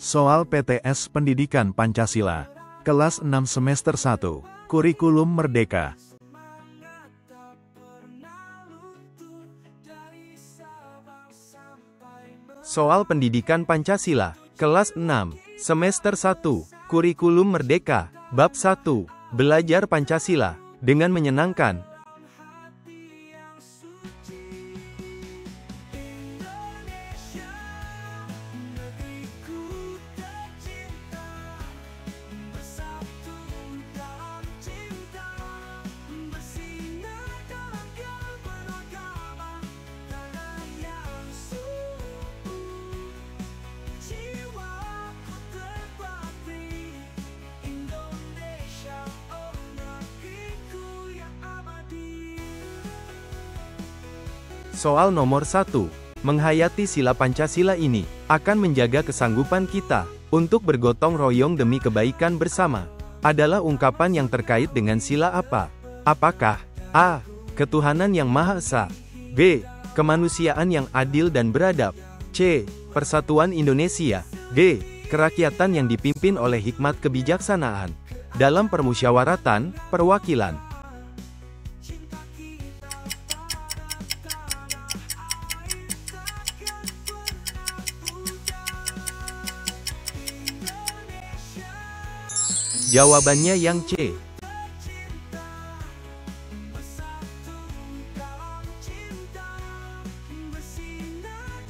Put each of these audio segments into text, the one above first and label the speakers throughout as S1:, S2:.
S1: Soal PTS Pendidikan Pancasila, kelas 6 semester 1, Kurikulum Merdeka.
S2: Soal Pendidikan Pancasila, kelas 6, semester 1, Kurikulum Merdeka, bab 1, Belajar Pancasila, dengan menyenangkan. Soal nomor 1. Menghayati sila Pancasila ini akan menjaga kesanggupan kita untuk bergotong royong demi kebaikan bersama. Adalah ungkapan yang terkait dengan sila apa? Apakah A. Ketuhanan yang Maha Esa, B. Kemanusiaan yang adil dan beradab, C. Persatuan Indonesia, D. Kerakyatan yang dipimpin oleh hikmat kebijaksanaan dalam permusyawaratan perwakilan. Jawabannya yang C.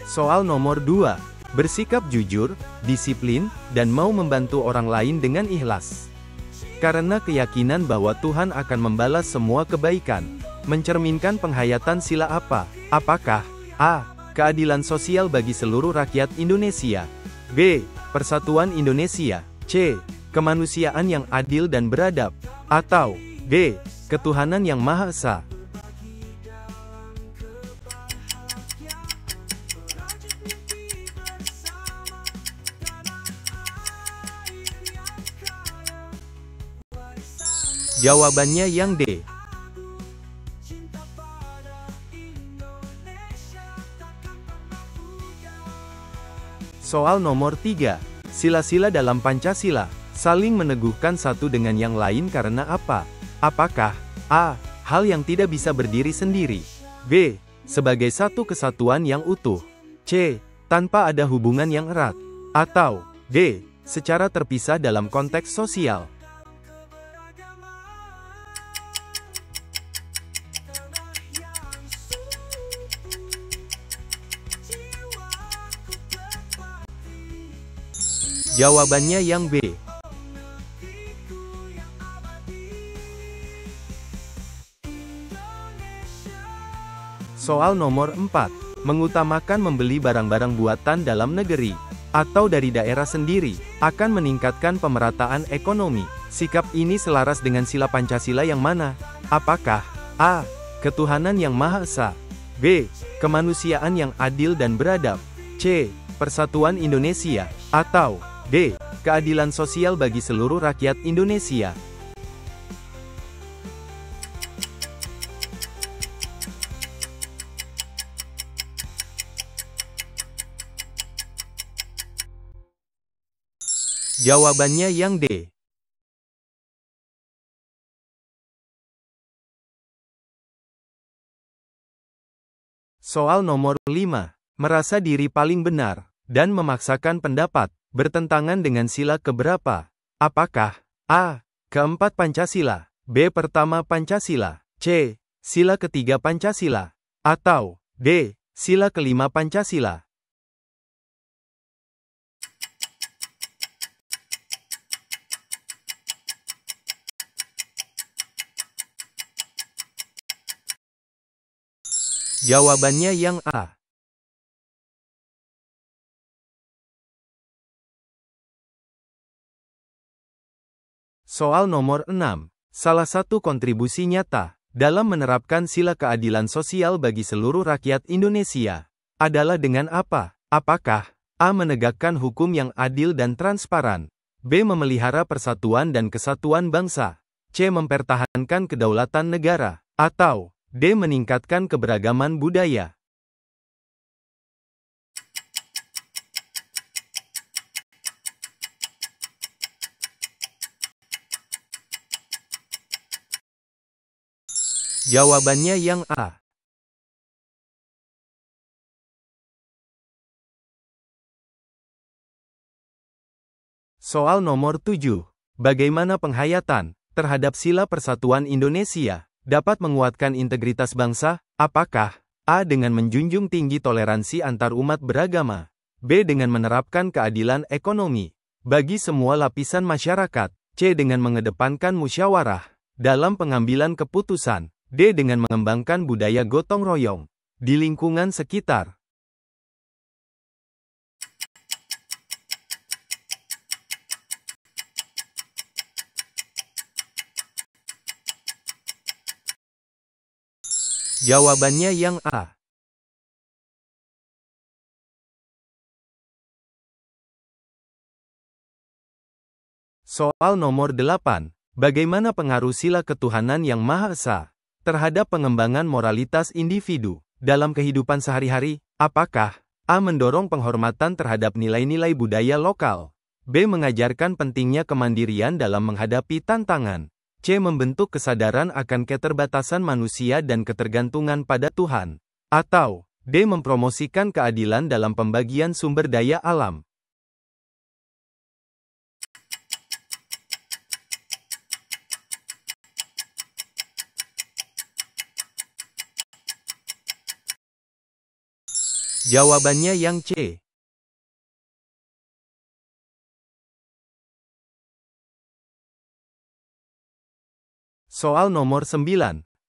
S2: Soal nomor 2. Bersikap jujur, disiplin, dan mau membantu orang lain dengan ikhlas. Karena keyakinan bahwa Tuhan akan membalas semua kebaikan. Mencerminkan penghayatan sila apa? Apakah A. Keadilan sosial bagi seluruh rakyat Indonesia, B. Persatuan Indonesia, C. Kemanusiaan yang adil dan beradab, atau D. Ketuhanan yang Maha Esa. Jawabannya yang D. Soal nomor 3. Sila-sila dalam Pancasila saling meneguhkan satu dengan yang lain karena apa? Apakah A. Hal yang tidak bisa berdiri sendiri, B. Sebagai satu kesatuan yang utuh, C. Tanpa ada hubungan yang erat, atau D. Secara terpisah dalam konteks sosial. Jawabannya yang B. Soal nomor 4. Mengutamakan membeli barang-barang buatan dalam negeri atau dari daerah sendiri akan meningkatkan pemerataan ekonomi. Sikap ini selaras dengan sila Pancasila yang mana? Apakah A. Ketuhanan yang Maha Esa, B. Kemanusiaan yang adil dan beradab, C. Persatuan Indonesia, atau D. Keadilan sosial bagi seluruh rakyat Indonesia. Jawabannya yang D. Soal nomor 5. Merasa diri paling benar dan memaksakan pendapat bertentangan dengan sila keberapa? Apakah A. Keempat Pancasila, B. Pertama Pancasila, C. Sila ketiga Pancasila, atau D. Sila kelima Pancasila. Jawabannya yang A. Soal nomor 6. Salah satu kontribusi nyata dalam menerapkan sila keadilan sosial bagi seluruh rakyat Indonesia adalah dengan apa? Apakah A. Menegakkan hukum yang adil dan transparan, B. Memelihara persatuan dan kesatuan bangsa, C. Mempertahankan kedaulatan negara, atau D. Meningkatkan keberagaman budaya. Jawabannya yang A. Soal nomor 7. Bagaimana penghayatan terhadap sila persatuan Indonesia dapat menguatkan integritas bangsa? Apakah A. Dengan menjunjung tinggi toleransi antar umat beragama, B. Dengan menerapkan keadilan ekonomi bagi semua lapisan masyarakat, C. Dengan mengedepankan musyawarah dalam pengambilan keputusan, D. Dengan mengembangkan budaya gotong royong di lingkungan sekitar. Jawabannya yang A. Soal nomor 8. Bagaimana pengaruh sila ketuhanan yang Maha Esa terhadap pengembangan moralitas individu dalam kehidupan sehari-hari? Apakah A. Mendorong penghormatan terhadap nilai-nilai budaya lokal, B. Mengajarkan pentingnya kemandirian dalam menghadapi tantangan, C. Membentuk kesadaran akan keterbatasan manusia dan ketergantungan pada Tuhan, atau D. Mempromosikan keadilan dalam pembagian sumber daya alam. Jawabannya yang C. Soal nomor 9.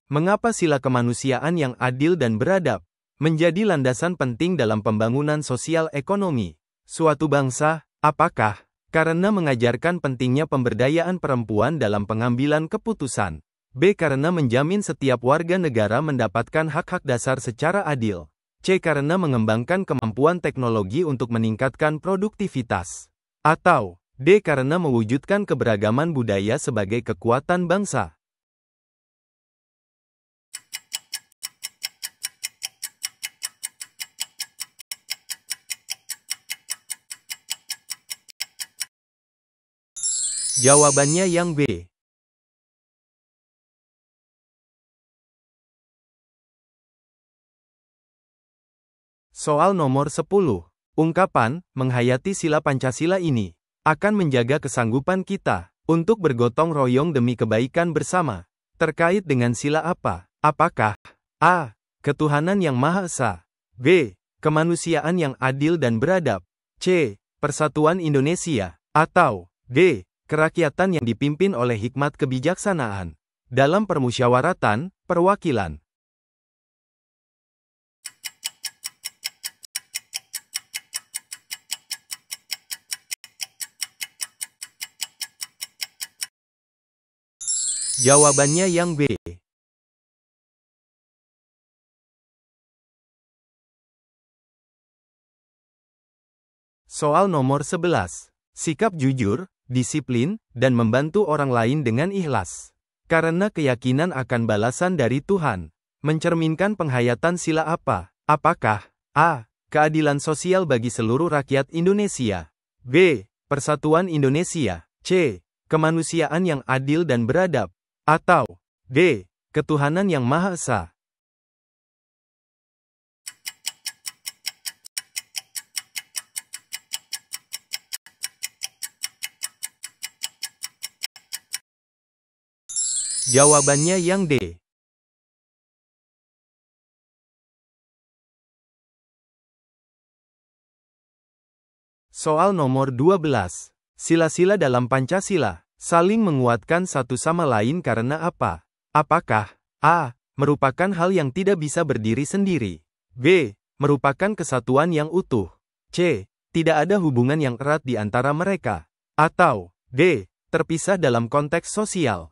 S2: Mengapa sila kemanusiaan yang adil dan beradab menjadi landasan penting dalam pembangunan sosial ekonomi suatu bangsa? Apakah karena mengajarkan pentingnya pemberdayaan perempuan dalam pengambilan keputusan, B. Karena menjamin setiap warga negara mendapatkan hak-hak dasar secara adil, C. Karena mengembangkan kemampuan teknologi untuk meningkatkan produktivitas, atau D. Karena mewujudkan keberagaman budaya sebagai kekuatan bangsa. Jawabannya yang B. Soal nomor 10. Ungkapan, menghayati sila Pancasila ini akan menjaga kesanggupan kita untuk bergotong royong demi kebaikan bersama. Terkait dengan sila apa? Apakah A. Ketuhanan yang Maha Esa, B. Kemanusiaan yang adil dan beradab, C. Persatuan Indonesia, atau D. Kerakyatan yang dipimpin oleh hikmat kebijaksanaan dalam permusyawaratan, perwakilan. Jawabannya yang B. Soal nomor 11. Sikap jujur, disiplin, dan membantu orang lain dengan ikhlas karena keyakinan akan balasan dari Tuhan mencerminkan penghayatan sila apa? Apakah A. Keadilan sosial bagi seluruh rakyat Indonesia, B. Persatuan Indonesia, C. Kemanusiaan yang adil dan beradab, atau D. Ketuhanan yang Maha Esa? Jawabannya yang D. Soal nomor 12. Sila-sila dalam Pancasila saling menguatkan satu sama lain karena apa? Apakah A. Merupakan hal yang tidak bisa berdiri sendiri, B. Merupakan kesatuan yang utuh, C. Tidak ada hubungan yang erat di antara mereka, atau D. Terpisah dalam konteks sosial.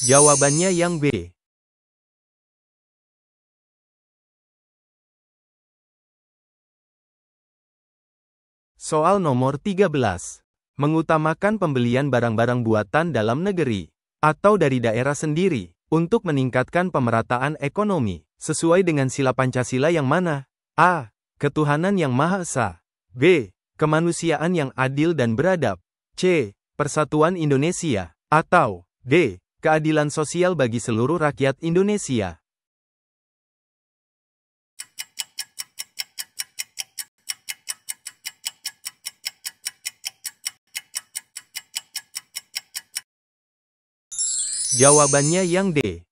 S2: Jawabannya yang B. Soal nomor 13. Mengutamakan pembelian barang-barang buatan dalam negeri atau dari daerah sendiri untuk meningkatkan pemerataan ekonomi sesuai dengan sila Pancasila yang mana? A. Ketuhanan yang Maha Esa. B. Kemanusiaan yang adil dan beradab. C. Persatuan Indonesia. Atau D. Keadilan sosial bagi seluruh rakyat Indonesia. Jawabannya yang D.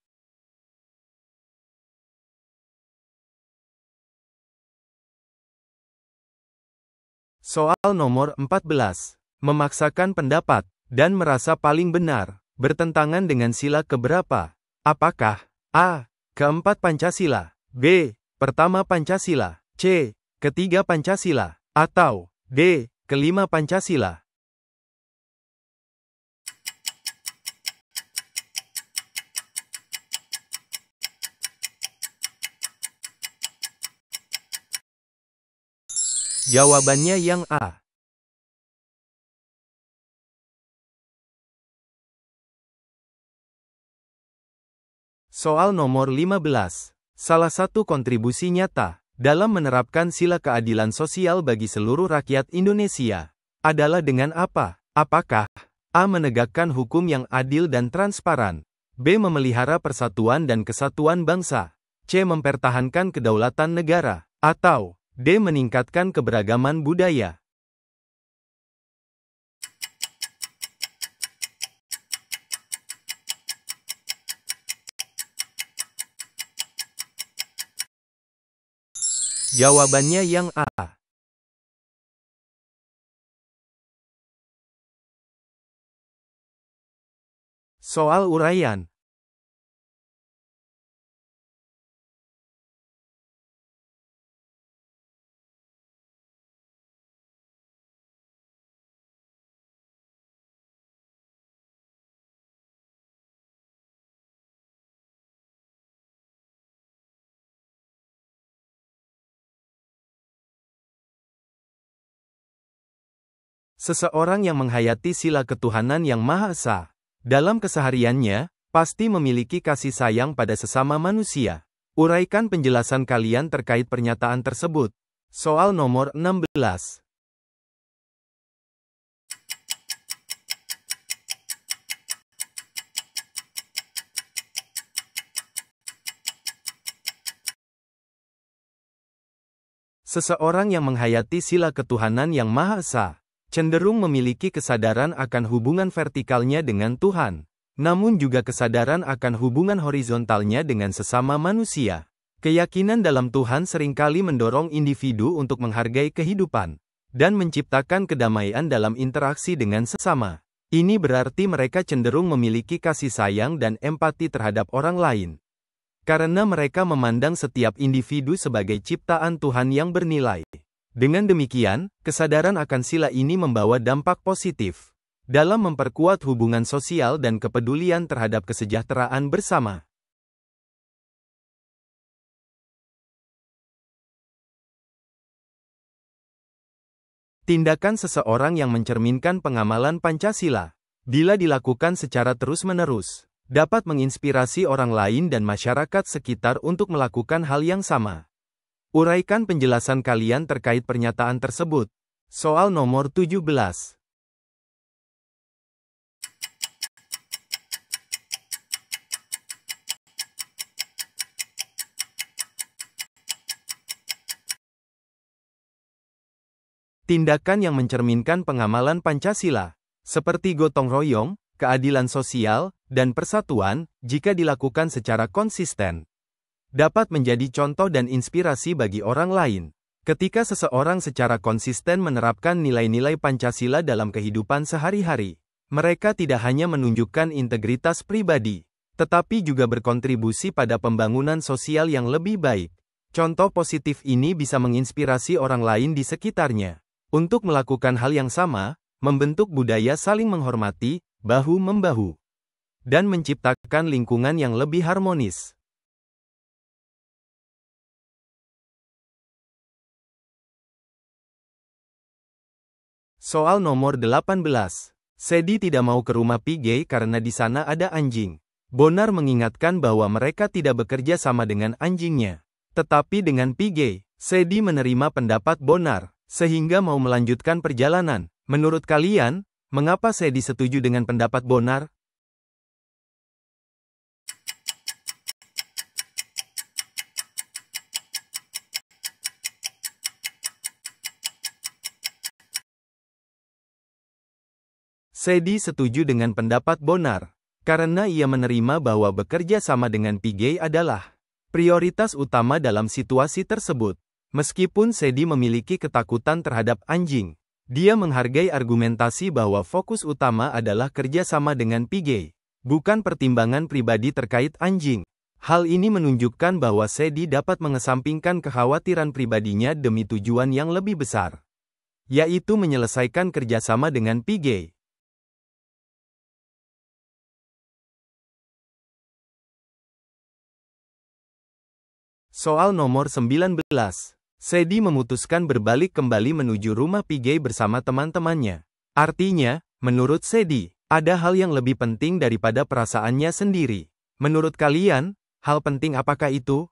S2: Soal nomor 14. Memaksakan pendapat dan merasa paling benar bertentangan dengan sila keberapa? Apakah A. Keempat Pancasila, B. Pertama Pancasila, C. Ketiga Pancasila, atau D. Kelima Pancasila? Jawabannya yang A. Soal nomor 15. Salah satu kontribusi nyata dalam menerapkan sila keadilan sosial bagi seluruh rakyat Indonesia adalah dengan apa? Apakah A. Menegakkan hukum yang adil dan transparan, B. Memelihara persatuan dan kesatuan bangsa, C. Mempertahankan kedaulatan negara, atau D. Meningkatkan keberagaman budaya? Jawabannya yang A. Soal uraian. Seseorang yang menghayati sila ketuhanan yang Maha Esa dalam kesehariannya pasti memiliki kasih sayang pada sesama manusia. Uraikan penjelasan kalian terkait pernyataan tersebut. Soal nomor 16. Seseorang yang menghayati sila ketuhanan yang Maha Esa cenderung memiliki kesadaran akan hubungan vertikalnya dengan Tuhan, namun juga kesadaran akan hubungan horizontalnya dengan sesama manusia. Keyakinan dalam Tuhan seringkali mendorong individu untuk menghargai kehidupan dan menciptakan kedamaian dalam interaksi dengan sesama. Ini berarti mereka cenderung memiliki kasih sayang dan empati terhadap orang lain, karena mereka memandang setiap individu sebagai ciptaan Tuhan yang bernilai. Dengan demikian, kesadaran akan sila ini membawa dampak positif dalam memperkuat hubungan sosial dan kepedulian terhadap kesejahteraan bersama. Tindakan seseorang yang mencerminkan pengamalan Pancasila, bila dilakukan secara terus-menerus, dapat menginspirasi orang lain dan masyarakat sekitar untuk melakukan hal yang sama. Uraikan penjelasan kalian terkait pernyataan tersebut. Soal nomor 17. Tindakan yang mencerminkan pengamalan Pancasila, seperti gotong royong, keadilan sosial, dan persatuan, jika dilakukan secara konsisten, dapat menjadi contoh dan inspirasi bagi orang lain. Ketika seseorang secara konsisten menerapkan nilai-nilai Pancasila dalam kehidupan sehari-hari, mereka tidak hanya menunjukkan integritas pribadi, tetapi juga berkontribusi pada pembangunan sosial yang lebih baik. Contoh positif ini bisa menginspirasi orang lain di sekitarnya untuk melakukan hal yang sama, membentuk budaya saling menghormati, bahu-membahu, dan menciptakan lingkungan yang lebih harmonis. Soal nomor 18. Sedi tidak mau ke rumah PJ karena di sana ada anjing. Bonar mengingatkan bahwa mereka tidak bekerja sama dengan anjingnya. Tetapi dengan Piggy, Sadie menerima pendapat Bonar, sehingga mau melanjutkan perjalanan. Menurut kalian, mengapa Sadie setuju dengan pendapat Bonar? Sadie setuju dengan pendapat Bonar, karena ia menerima bahwa bekerja sama dengan Piggy adalah prioritas utama dalam situasi tersebut. Meskipun Sadie memiliki ketakutan terhadap anjing, dia menghargai argumentasi bahwa fokus utama adalah kerja sama dengan Piggy, bukan pertimbangan pribadi terkait anjing. Hal ini menunjukkan bahwa Sadie dapat mengesampingkan kekhawatiran pribadinya demi tujuan yang lebih besar, yaitu menyelesaikan kerjasama dengan Piggy. Soal nomor 19. Sadie memutuskan berbalik kembali menuju rumah Piggy bersama teman-temannya. Artinya, menurut Sadie, ada hal yang lebih penting daripada perasaannya sendiri. Menurut kalian, hal penting apakah itu?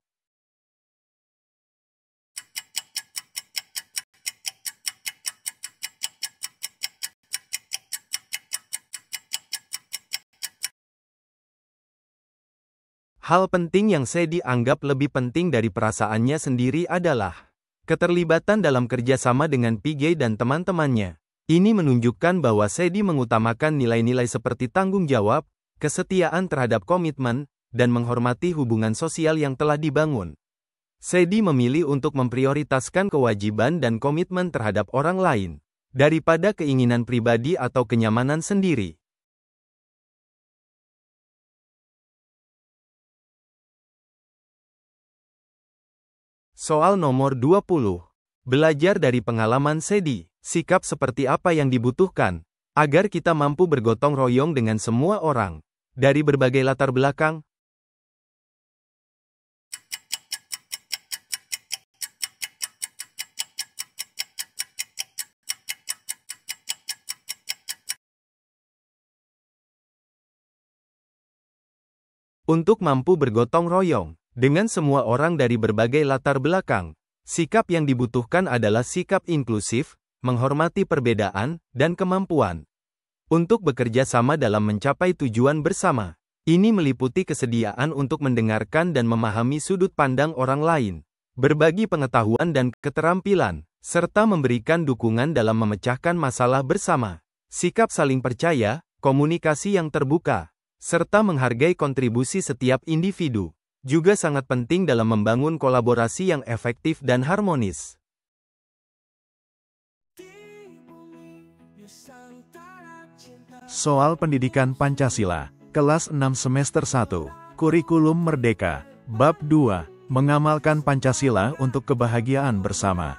S2: Hal penting yang Sadie anggap lebih penting dari perasaannya sendiri adalah keterlibatan dalam kerjasama dengan Piggy dan teman-temannya. Ini menunjukkan bahwa Sadie mengutamakan nilai-nilai seperti tanggung jawab, kesetiaan terhadap komitmen, dan menghormati hubungan sosial yang telah dibangun. Sadie memilih untuk memprioritaskan kewajiban dan komitmen terhadap orang lain, daripada keinginan pribadi atau kenyamanan sendiri. Soal nomor 20. Belajar dari pengalaman Sadie, sikap seperti apa yang dibutuhkan, agar kita mampu bergotong royong dengan semua orang, dari berbagai latar belakang? Untuk mampu bergotong royong dengan semua orang dari berbagai latar belakang, sikap yang dibutuhkan adalah sikap inklusif, menghormati perbedaan, dan kemampuan untuk bekerja sama dalam mencapai tujuan bersama. Ini meliputi kesediaan untuk mendengarkan dan memahami sudut pandang orang lain, berbagi pengetahuan dan keterampilan, serta memberikan dukungan dalam memecahkan masalah bersama. Sikap saling percaya, komunikasi yang terbuka, serta menghargai kontribusi setiap individu juga sangat penting dalam membangun kolaborasi yang efektif dan harmonis.
S1: Soal Pendidikan Pancasila, kelas 6 semester 1, Kurikulum Merdeka, Bab 2, Mengamalkan Pancasila untuk Kebahagiaan Bersama.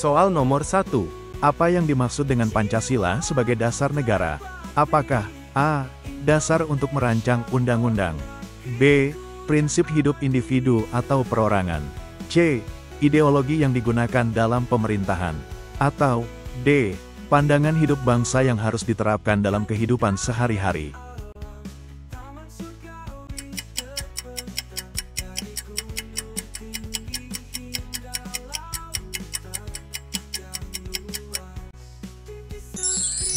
S1: Soal nomor 1. Apa yang dimaksud dengan Pancasila sebagai dasar negara? Apakah A. Dasar untuk merancang undang-undang, B. Prinsip hidup individu atau perorangan, C. Ideologi yang digunakan dalam pemerintahan, atau D. Pandangan hidup bangsa yang harus diterapkan dalam kehidupan sehari-hari?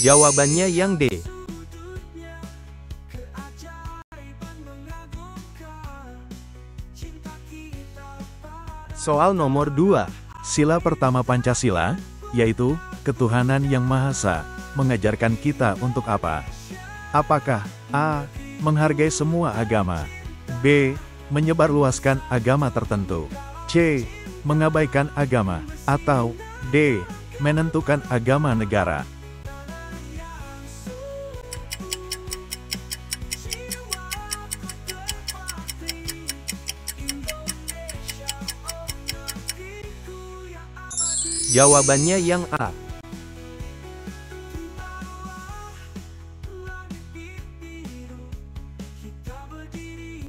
S2: Jawabannya yang D. Soal nomor 2.
S1: Sila pertama Pancasila, yaitu ketuhanan yang Maha Esa, mengajarkan kita untuk apa? Apakah A. Menghargai semua agama, B. Menyebarluaskan agama tertentu, C. Mengabaikan agama, atau D. Menentukan agama negara?
S2: Jawabannya yang A.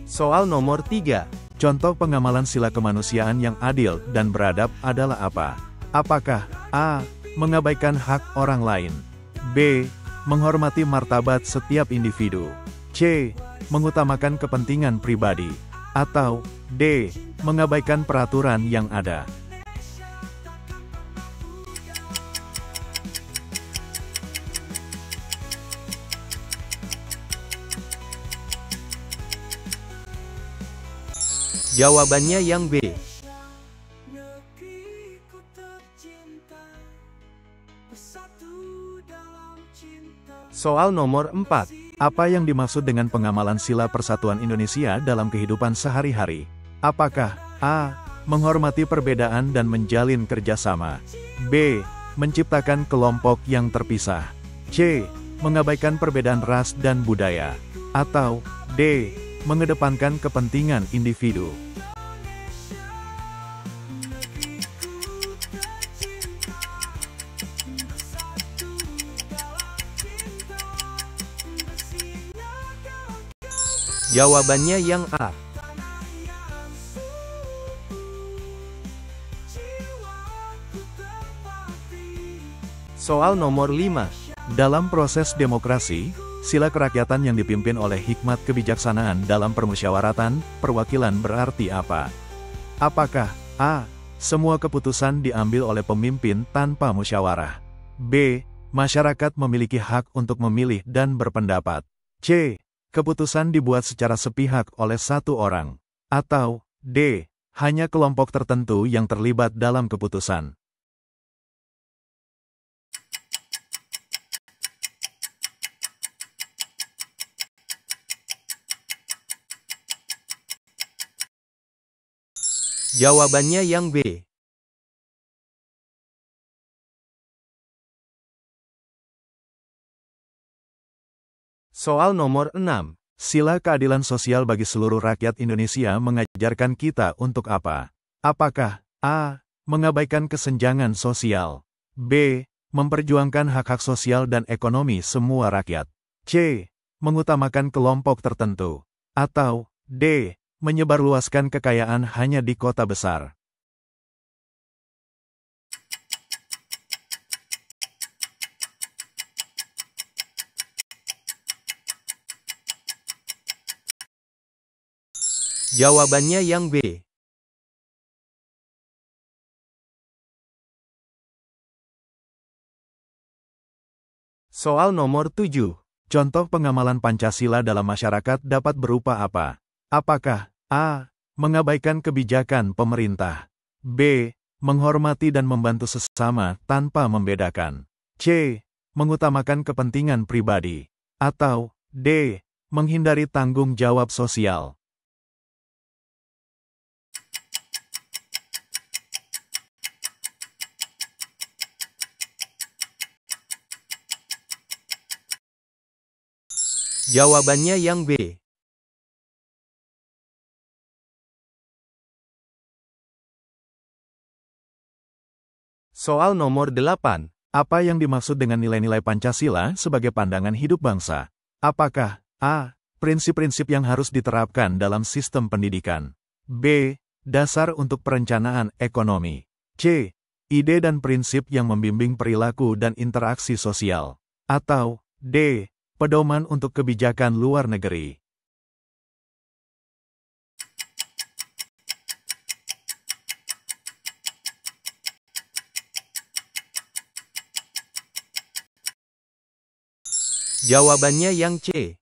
S2: Soal nomor 3.
S1: Contoh pengamalan sila kemanusiaan yang adil dan beradab adalah apa? Apakah A. Mengabaikan hak orang lain, B. Menghormati martabat setiap individu, C. Mengutamakan kepentingan pribadi, atau D. Mengabaikan peraturan yang ada?
S2: Jawabannya yang B. Soal nomor 4.
S1: Apa yang dimaksud dengan pengamalan sila persatuan Indonesia dalam kehidupan sehari-hari? Apakah A. Menghormati perbedaan dan menjalin kerjasama, B. Menciptakan kelompok yang terpisah, C. Mengabaikan perbedaan ras dan budaya, atau D. Mengedepankan kepentingan individu?
S2: Jawabannya yang A. Soal nomor 5.
S1: Dalam proses demokrasi, sila kerakyatan yang dipimpin oleh hikmat kebijaksanaan dalam permusyawaratan, perwakilan berarti apa? Apakah A. Semua keputusan diambil oleh pemimpin tanpa musyawarah, B. Masyarakat memiliki hak untuk memilih dan berpendapat, C. Keputusan dibuat secara sepihak oleh satu orang, atau D. Hanya kelompok tertentu yang terlibat dalam keputusan?
S2: Jawabannya yang B. Soal nomor 6.
S1: Sila keadilan sosial bagi seluruh rakyat Indonesia mengajarkan kita untuk apa? Apakah A. Mengabaikan kesenjangan sosial, B. Memperjuangkan hak-hak sosial dan ekonomi semua rakyat, C. Mengutamakan kelompok tertentu, atau D. Menyebarluaskan kekayaan hanya di kota besar?
S2: Jawabannya yang B. Soal nomor 7.
S1: Contoh pengamalan Pancasila dalam masyarakat dapat berupa apa? Apakah A. Mengabaikan kebijakan pemerintah, B. Menghormati dan membantu sesama tanpa membedakan, C. Mengutamakan kepentingan pribadi, atau D. Menghindari tanggung jawab sosial?
S2: Jawabannya yang B. Soal nomor 8.
S1: Apa yang dimaksud dengan nilai-nilai Pancasila sebagai pandangan hidup bangsa? Apakah A. Prinsip-prinsip yang harus diterapkan dalam sistem pendidikan, B. Dasar untuk perencanaan ekonomi, C. Ide dan prinsip yang membimbing perilaku dan interaksi sosial, atau D. Pedoman untuk kebijakan luar negeri?
S2: Jawabannya yang C.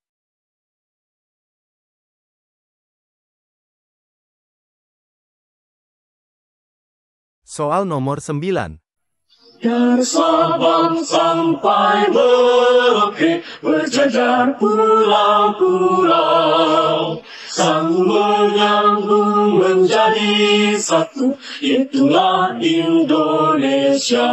S2: Soal nomor 9.
S3: Dari Sabang sampai Merauke, berjajar pulau-pulau, sang menyambung menjadi satu, itulah Indonesia.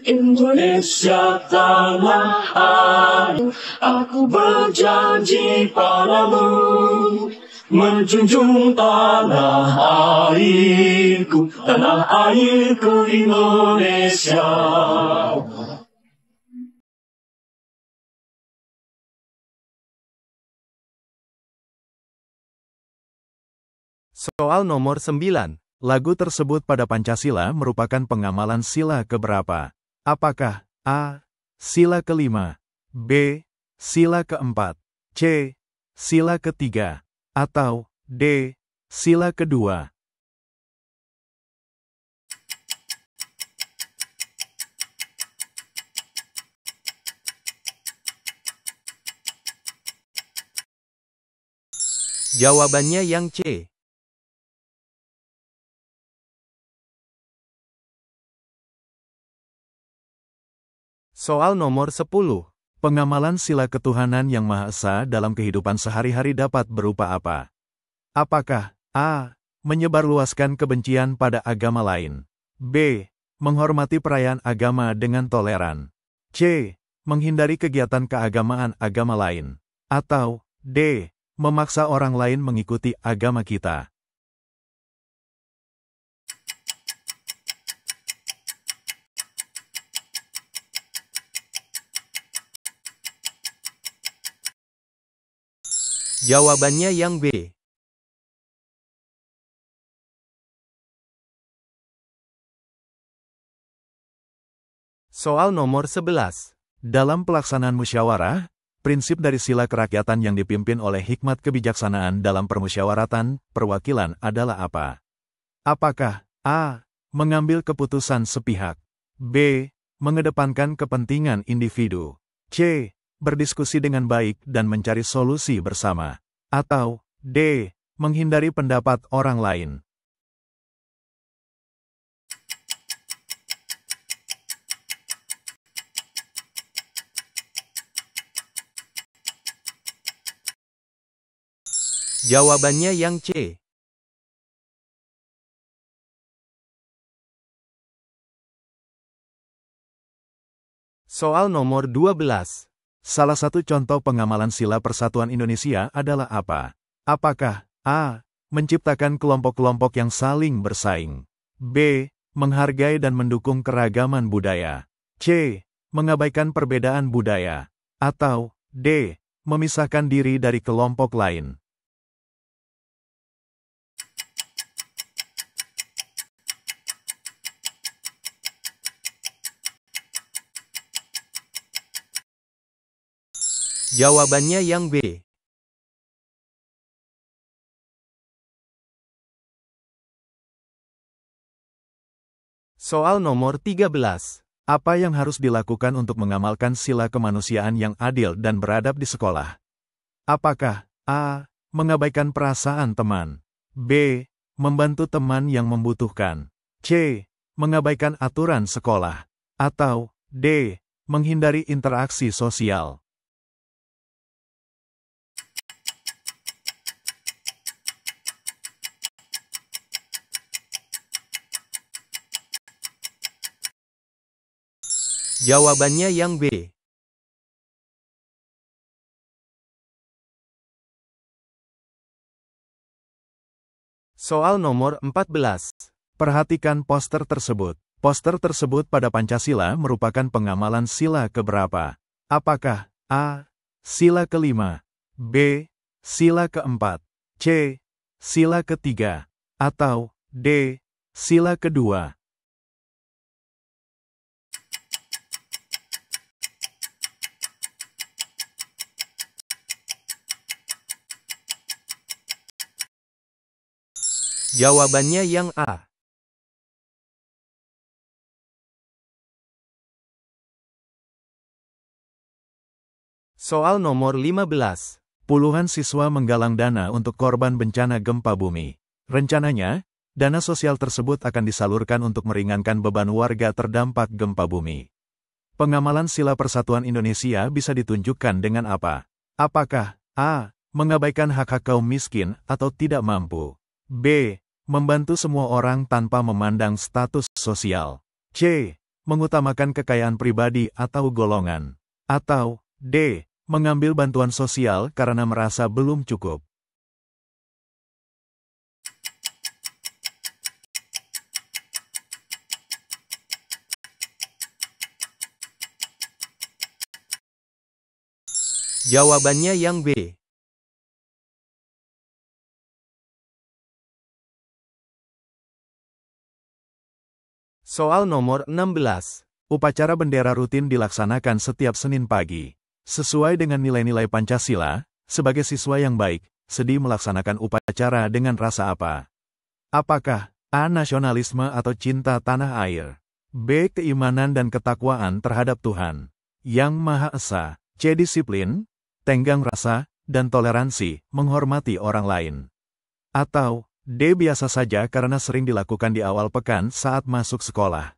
S3: Indonesia tanah air, aku berjanji padamu, menjunjung tanah airku Indonesia.
S1: Soal nomor 9. Lagu tersebut pada Pancasila merupakan pengamalan sila keberapa? Apakah A. Sila kelima, B. Sila keempat, C. Sila ketiga, atau D. Sila kedua?
S2: Jawabannya yang C.
S1: Soal nomor 10. Pengamalan sila ketuhanan yang Maha Esa dalam kehidupan sehari-hari dapat berupa apa? Apakah A. Menyebarluaskan kebencian pada agama lain, B. Menghormati perayaan agama dengan toleran, C. Menghindari kegiatan keagamaan agama lain, atau D. Memaksa orang lain mengikuti agama kita?
S2: Jawabannya yang B.
S1: Soal nomor 11. Dalam pelaksanaan musyawarah, prinsip dari sila kerakyatan yang dipimpin oleh hikmat kebijaksanaan dalam permusyawaratan perwakilan adalah apa? Apakah A. Mengambil keputusan sepihak, B. Mengedepankan kepentingan individu, C. Berdiskusi dengan baik dan mencari solusi bersama, atau D. Menghindari pendapat orang lain?
S2: Jawabannya yang C.
S1: Soal nomor 12. Salah satu contoh pengamalan sila persatuan Indonesia adalah apa? Apakah A. Menciptakan kelompok-kelompok yang saling bersaing, B. Menghargai dan mendukung keragaman budaya, C. Mengabaikan perbedaan budaya, atau D. Memisahkan diri dari kelompok lain?
S2: Jawabannya yang B.
S1: Soal nomor 13. Apa yang harus dilakukan untuk mengamalkan sila kemanusiaan yang adil dan beradab di sekolah? Apakah A. Mengabaikan perasaan teman, B. Membantu teman yang membutuhkan, C. Mengabaikan aturan sekolah, atau D. Menghindari interaksi sosial?
S2: Jawabannya yang B.
S1: Soal nomor 14. Perhatikan poster tersebut. Poster tersebut pada Pancasila merupakan pengamalan sila keberapa? Apakah A. Sila kelima, B. Sila keempat, C. Sila ketiga, atau D. Sila kedua?
S2: Jawabannya yang A.
S1: Soal nomor 15. Puluhan siswa menggalang dana untuk korban bencana gempa bumi. Rencananya, dana sosial tersebut akan disalurkan untuk meringankan beban warga terdampak gempa bumi. Pengamalan sila persatuan Indonesia bisa ditunjukkan dengan apa? Apakah A. Mengabaikan hak-hak kaum miskin atau tidak mampu, B. Membantu semua orang tanpa memandang status sosial, C. Mengutamakan kekayaan pribadi atau golongan, atau D. Mengambil bantuan sosial karena merasa belum cukup?
S2: Jawabannya yang B. Soal nomor 16.
S1: Upacara bendera rutin dilaksanakan setiap Senin pagi. Sesuai dengan nilai-nilai Pancasila, sebagai siswa yang baik, Sedi melaksanakan upacara dengan rasa apa? Apakah A. Nasionalisme atau cinta tanah air? B. Keimanan dan ketakwaan terhadap Tuhan Yang Maha Esa. C. Disiplin, tenggang rasa, dan toleransi, menghormati orang lain. Atau D. Biasa saja karena sering dilakukan di awal pekan saat masuk sekolah.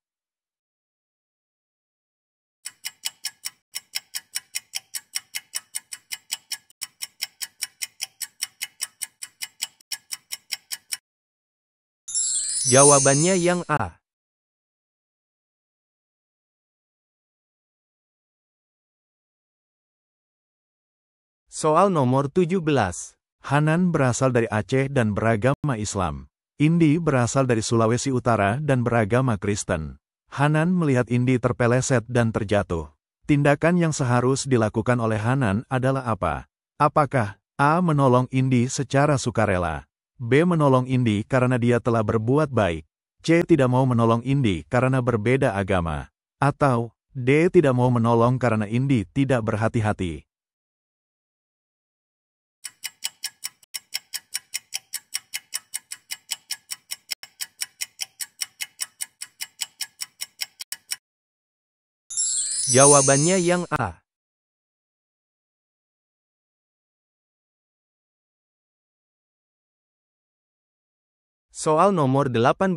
S2: Jawabannya yang A. Soal nomor 17.
S1: Hanan berasal dari Aceh dan beragama Islam. Indi berasal dari Sulawesi Utara dan beragama Kristen. Hanan melihat Indi terpeleset dan terjatuh. Tindakan yang seharus dilakukan oleh Hanan adalah apa? Apakah A. Menolong Indi secara sukarela? B. Menolong Indi karena dia telah berbuat baik? C. Tidak mau menolong Indi karena berbeda agama? Atau D. Tidak mau menolong karena Indi tidak berhati-hati?
S2: Jawabannya yang A. Soal nomor 18.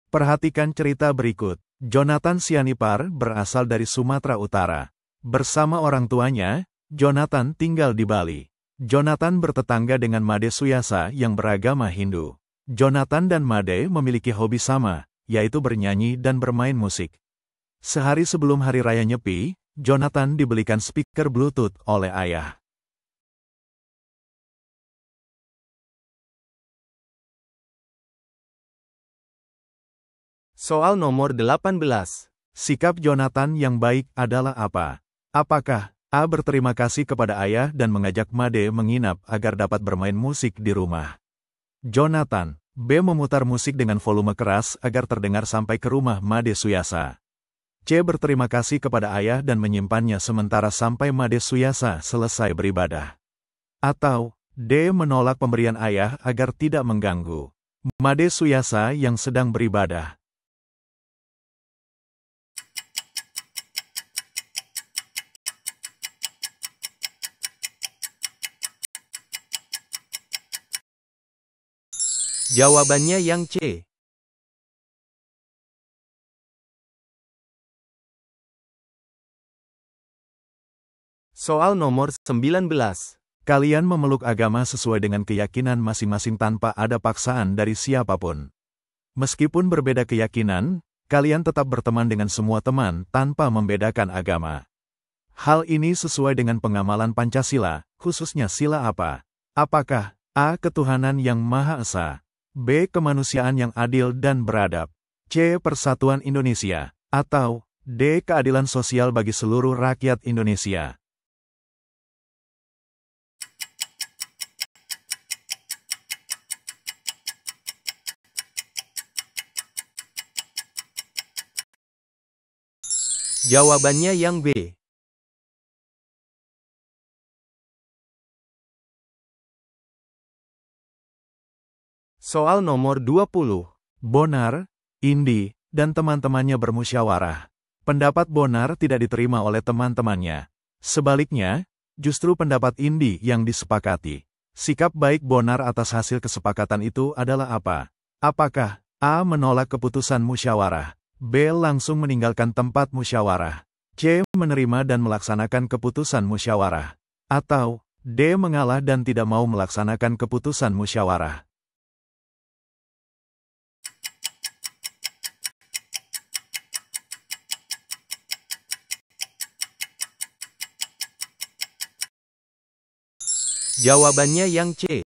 S1: Perhatikan cerita berikut. Jonathan Sianipar berasal dari Sumatera Utara. Bersama orang tuanya, Jonathan tinggal di Bali. Jonathan bertetangga dengan Made Suyasa yang beragama Hindu. Jonathan dan Made memiliki hobi sama, yaitu bernyanyi dan bermain musik. Sehari sebelum Hari Raya Nyepi, Jonathan dibelikan speaker Bluetooth oleh ayah.
S2: Soal nomor 18.
S1: Sikap Jonathan yang baik adalah apa? Apakah A. Berterima kasih kepada ayah dan mengajak Made menginap agar dapat bermain musik di rumah? Jonathan B. Memutar musik dengan volume keras agar terdengar sampai ke rumah Made Suyasa. C. Berterima kasih kepada ayah dan menyimpannya sementara sampai Made Suyasa selesai beribadah. Atau D. Menolak pemberian ayah agar tidak mengganggu Made Suyasa yang sedang beribadah.
S2: Jawabannya yang C. Soal nomor 19.
S1: Kalian memeluk agama sesuai dengan keyakinan masing-masing tanpa ada paksaan dari siapapun. Meskipun berbeda keyakinan, kalian tetap berteman dengan semua teman tanpa membedakan agama. Hal ini sesuai dengan pengamalan Pancasila, khususnya sila apa? Apakah A. Ketuhanan yang Maha Esa? B. Kemanusiaan yang adil dan beradab? C. Persatuan Indonesia? Atau D. Keadilan sosial bagi seluruh rakyat Indonesia?
S2: Jawabannya yang B. Soal nomor 20.
S1: Bonar, Indi, dan teman-temannya bermusyawarah. Pendapat Bonar tidak diterima oleh teman-temannya. Sebaliknya, justru pendapat Indi yang disepakati. Sikap baik Bonar atas hasil kesepakatan itu adalah apa? Apakah A. Menolak keputusan musyawarah? B. Langsung meninggalkan tempat musyawarah? C. Menerima dan melaksanakan keputusan musyawarah? Atau D. Mengalah dan tidak mau melaksanakan keputusan musyawarah?
S2: Jawabannya yang C.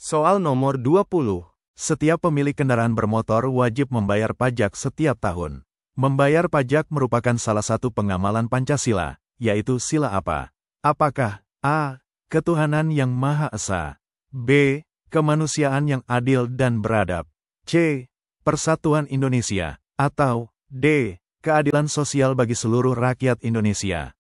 S2: Soal nomor 20.
S1: Setiap pemilik kendaraan bermotor wajib membayar pajak setiap tahun. Membayar pajak merupakan salah satu pengamalan Pancasila, yaitu sila apa? Apakah A. Ketuhanan yang Maha Esa, B. Kemanusiaan yang adil dan beradab, C. Persatuan Indonesia, atau D. Keadilan sosial bagi seluruh rakyat Indonesia?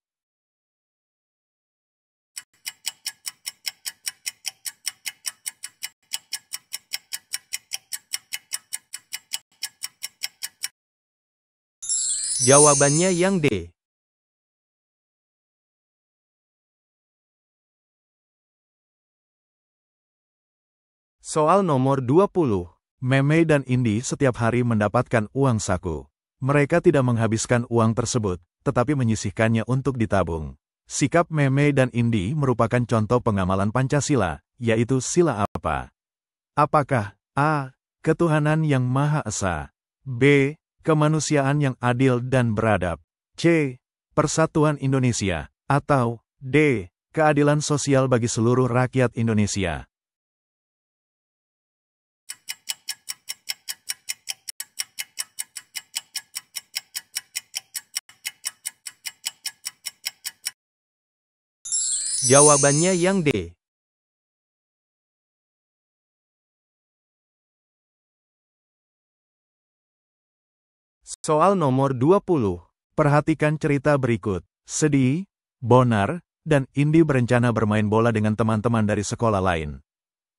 S2: Jawabannya yang D. Soal nomor 20.
S1: Meme dan Indi setiap hari mendapatkan uang saku. Mereka tidak menghabiskan uang tersebut, tetapi menyisihkannya untuk ditabung. Sikap Meme dan Indi merupakan contoh pengamalan Pancasila, yaitu sila apa? Apakah A. Ketuhanan yang Maha Esa, B. Kemanusiaan yang adil dan beradab, C. Persatuan Indonesia, atau D. Keadilan sosial bagi seluruh rakyat Indonesia?
S2: Jawabannya yang D. Soal nomor 20.
S1: Perhatikan cerita berikut. Sedih, Bonar, dan Indi berencana bermain bola dengan teman-teman dari sekolah lain.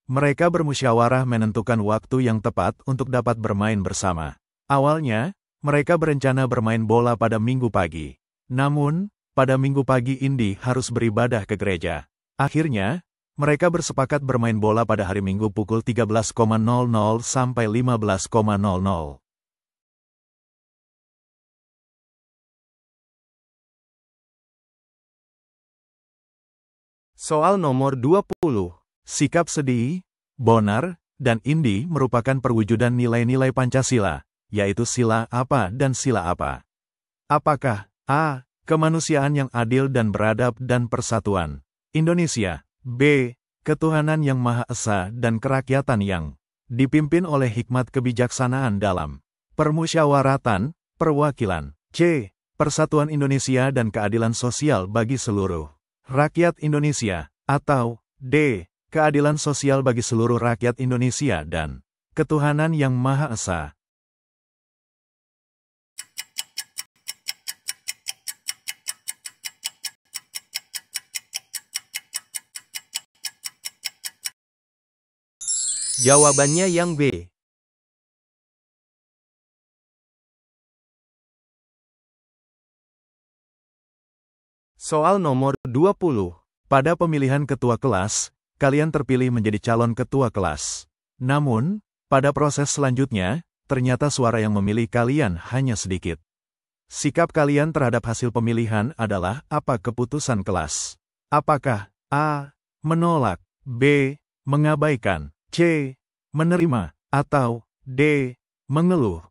S1: Mereka bermusyawarah menentukan waktu yang tepat untuk dapat bermain bersama. Awalnya, mereka berencana bermain bola pada Minggu pagi. Namun, pada Minggu pagi Indi harus beribadah ke gereja. Akhirnya, mereka bersepakat bermain bola pada hari Minggu pukul 13.00 sampai 15.00.
S2: Soal nomor 20.
S1: Sikap sedih, Bonar, dan Indi merupakan perwujudan nilai-nilai Pancasila, yaitu sila apa dan sila apa? Apakah A. Kemanusiaan yang adil dan beradab dan persatuan Indonesia, B. Ketuhanan yang Maha Esa dan kerakyatan yang dipimpin oleh hikmat kebijaksanaan dalam permusyawaratan, perwakilan, C. Persatuan Indonesia dan keadilan sosial bagi seluruh rakyat Indonesia, atau D. Keadilan sosial bagi seluruh rakyat Indonesia dan ketuhanan yang Maha Esa?
S2: Jawabannya yang B. Soal nomor 20.
S1: Pada pemilihan ketua kelas, kalian terpilih menjadi calon ketua kelas. Namun, pada proses selanjutnya, ternyata suara yang memilih kalian hanya sedikit. Sikap kalian terhadap hasil pemilihan adalah apa keputusan kelas? Apakah A. Menolak, B. Mengabaikan, C. Menerima, atau D. Mengeluh?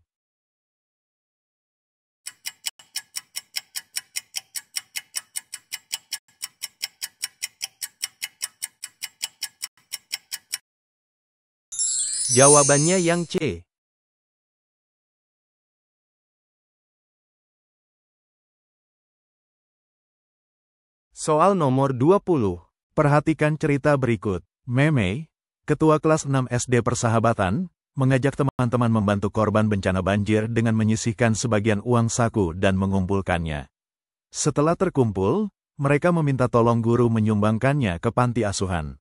S2: Jawabannya yang C. Soal nomor 20.
S1: Perhatikan cerita berikut. Meme, ketua kelas 6 SD Persahabatan, mengajak teman-teman membantu korban bencana banjir dengan menyisihkan sebagian uang saku dan mengumpulkannya. Setelah terkumpul, mereka meminta tolong guru menyumbangkannya ke panti asuhan.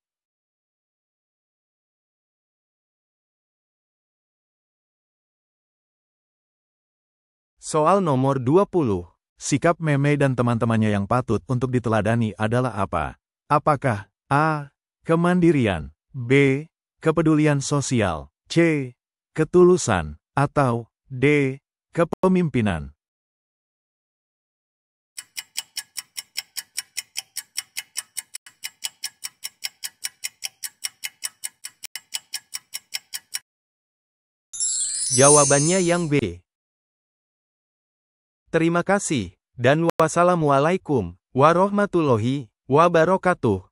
S2: Soal nomor 20.
S1: Sikap Meme dan teman-temannya yang patut untuk diteladani adalah apa? Apakah A. Kemandirian, B. Kepedulian sosial, C. Ketulusan, atau D. Kepemimpinan?
S2: Jawabannya yang B. Terima kasih, dan wassalamualaikum warahmatullahi wabarakatuh.